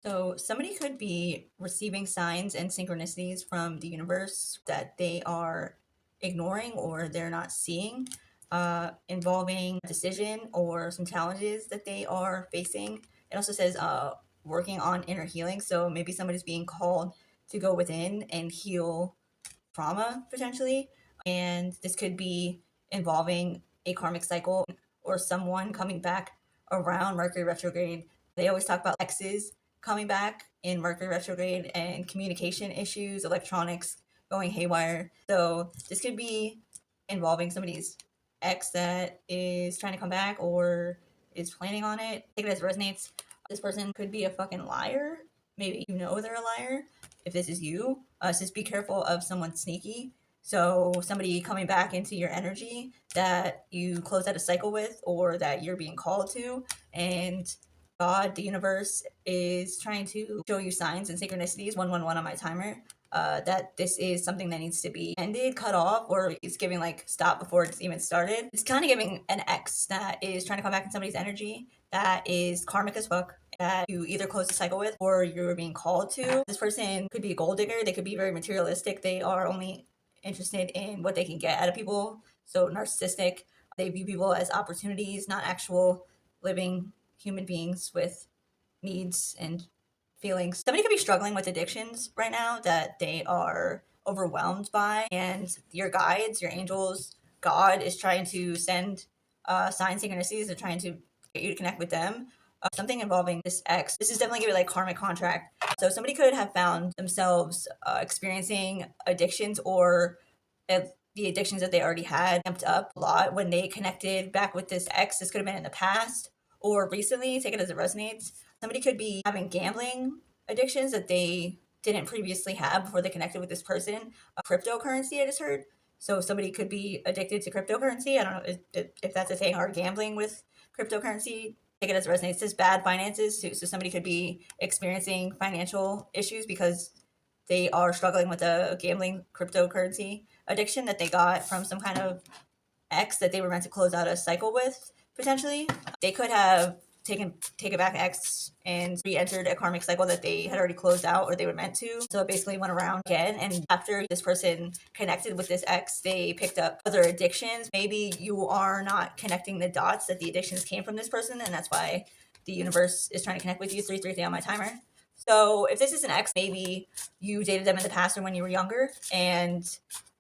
So somebody could be receiving signs and synchronicities from the universe that they are ignoring or they're not seeing, involving a decision or some challenges that they are facing. It also says working on inner healing. So maybe somebody's being called to go within and heal trauma potentially. And this could be involving a karmic cycle or someone coming back around Mercury retrograde. They always talk about exes coming back in Mercury retrograde and communication issues, electronics going haywire. So this could be involving somebody's ex that is trying to come back or is planning on it. Take it as it resonates. This person could be a fucking liar. Maybe you know they're a liar. If this is you, just be careful of someone sneaky. So somebody coming back into your energy that you close out a cycle with or that you're being called to, and God, the universe, is trying to show you signs and synchronicities, 111 on my timer, that this is something that needs to be ended, cut off, or it's giving like stop before it's even started. It's kind of giving an ex that is trying to come back in somebody's energy that is karmic as fuck, that you either close the cycle with or you're being called to. This person could be a gold digger. They could be very materialistic. They are only interested in what they can get out of people. So narcissistic. They view people as opportunities, not actual living human beings with needs and feelings. Somebody could be struggling with addictions right now that they are overwhelmed by, and your guides, your angels, God is trying to send signs, synchronicities. They're trying to get you to connect with them. Something involving this ex. This is definitely gonna be like karmic contract. So somebody could have found themselves experiencing addictions or the addictions that they already had amped up a lot when they connected back with this ex. This could have been in the past or recently. Take it as it resonates. Somebody could be having gambling addictions that they didn't previously have before they connected with this person. Cryptocurrency, I just heard. So somebody could be addicted to cryptocurrency. I don't know if that's a thing, or gambling with cryptocurrency. Take it as it resonates. It says bad finances too. So somebody could be experiencing financial issues because they are struggling with a gambling cryptocurrency addiction that they got from some kind of ex that they were meant to close out a cycle with, potentially. They could have taken back ex and re-entered a karmic cycle that they had already closed out or they were meant to. So it basically went around again. And after this person connected with this ex, they picked up other addictions. Maybe you are not connecting the dots that the addictions came from this person, and that's why the universe is trying to connect with you. 333 on my timer. So if this is an ex, maybe you dated them in the past or when you were younger, and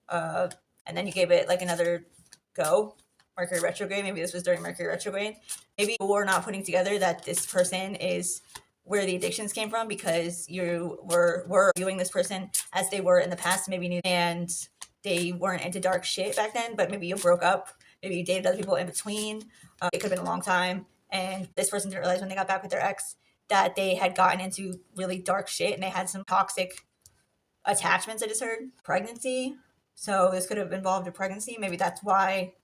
then you gave it like another go. Mercury retrograde. Maybe this was during Mercury retrograde. Maybe you're not putting together that this person is where the addictions came from because you were viewing this person as they were in the past, maybe new, and they weren't into dark shit back then, but maybe you broke up. Maybe you dated other people in between. It could have been a long time. And this person didn't realize when they got back with their ex that they had gotten into really dark shit and they had some toxic attachments. I just heard pregnancy. So this could have involved a pregnancy. Maybe that's why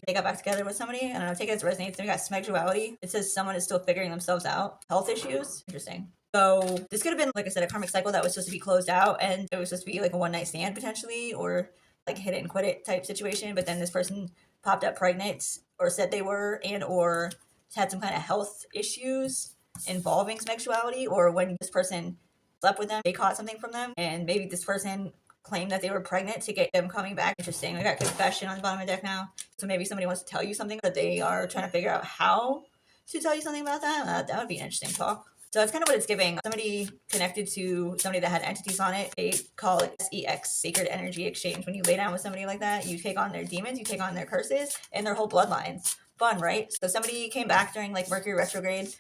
they got back together with somebody. I don't know, take it as it resonates. Then we got sexuality. It says someone is still figuring themselves out. Health issues. Interesting. So this could have been, like I said, a karmic cycle that was supposed to be closed out, and it was supposed to be like a one night stand potentially, or like hit it and quit it type situation. But then this person popped up pregnant, or said they were, and or had some kind of health issues involving sexuality, or when this person slept with them, they caught something from them, and maybe this person claimed that they were pregnant to get them coming back. Interesting. I got confession on the bottom of the deck now. So maybe somebody wants to tell you something, but they are trying to figure out how to tell you something about that. That would be an interesting talk. So that's kind of what it's giving. Somebody connected to somebody that had entities on it. They call it SEX, Sacred Energy Exchange. When you lay down with somebody like that, you take on their demons, you take on their curses, and their whole bloodlines. Fun, right? So somebody came back during like Mercury retrograde,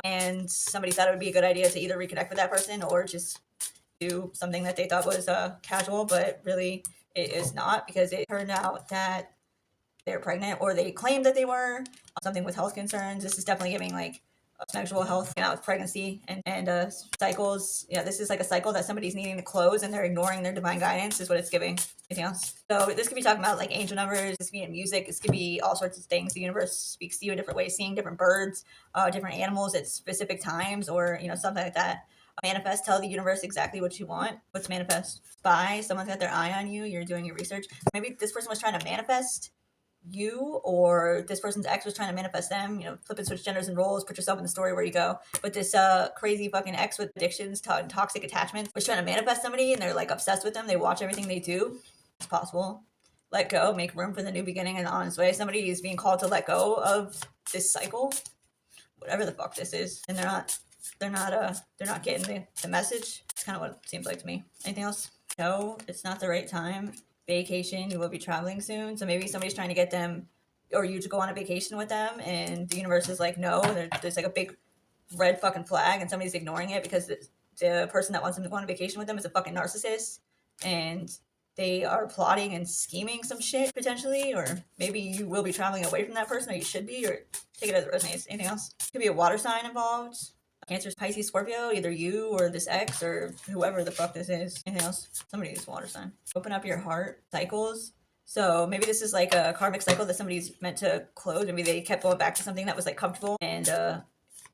and somebody thought it would be a good idea to either reconnect with that person or just do something that they thought was casual, but really it is not, because it turned out that they're pregnant, or they claimed that they were something with health concerns. This is definitely giving like sexual health, with pregnancy and cycles. Yeah, this is like a cycle that somebody's needing to close and they're ignoring their divine guidance is what it's giving. Anything else? So this could be talking about like angel numbers. This could be in music. This could be all sorts of things. The universe speaks to you in different ways, seeing different birds, different animals at specific times, or something like that. Manifest, tell the universe exactly what you want. What's manifest? Spy, someone's got their eye on you, you're doing your research. Maybe this person was trying to manifest you or this person's ex was trying to manifest them, you know, flip and switch genders and roles, put yourself in the story where you go. But this crazy fucking ex with addictions, toxic attachments was trying to manifest somebody and they're like obsessed with them. They watch everything they do. It's possible. Let go, make room for the new beginning in an honest way. Somebody is being called to let go of this cycle, whatever the fuck this is, and they're not getting the message. It's kind of what it seems like to me. Anything else? No, it's not the right time. Vacation, you will be traveling soon, so maybe somebody's trying to get them or you to go on a vacation with them, and the universe is like, no, there's like a big red fucking flag, and somebody's ignoring it because the person that wants them to go on a vacation with them is a fucking narcissist, and they are plotting and scheming some shit potentially, or maybe you will be traveling away from that person, or you should be, or take it as it resonates. Anything else? Could be a water sign involved. Cancer, Pisces, Scorpio, either you or this ex or whoever the fuck this is. Anything else? Somebody's water sign. Open up your heart. Cycles. So maybe this is like a karmic cycle that somebody's meant to close. Maybe they kept going back to something that was like comfortable and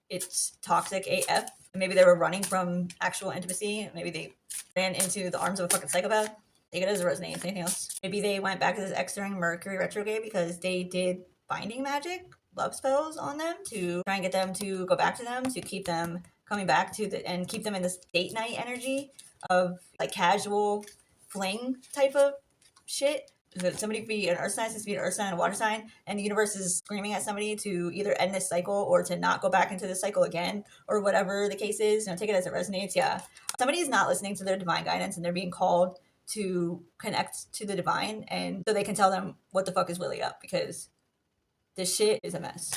it's toxic AF. Maybe they were running from actual intimacy. Maybe they ran into the arms of a fucking psychopath. Take it as it resonates. Anything else? Maybe they went back to this ex during Mercury Retrograde because they did binding magic, love spells on them to try and get them to go back to them, to keep them coming back to and keep them in this date night energy of like casual fling type of shit. So somebody could be an earth sign, this could be an earth sign, a water sign, and the universe is screaming at somebody to either end this cycle or to not go back into the cycle again, or whatever the case is. You know, take it as it resonates. Yeah, somebody is not listening to their divine guidance, and they're being called to connect to the divine, and so they can tell them what the fuck is really up, because this shit is a mess.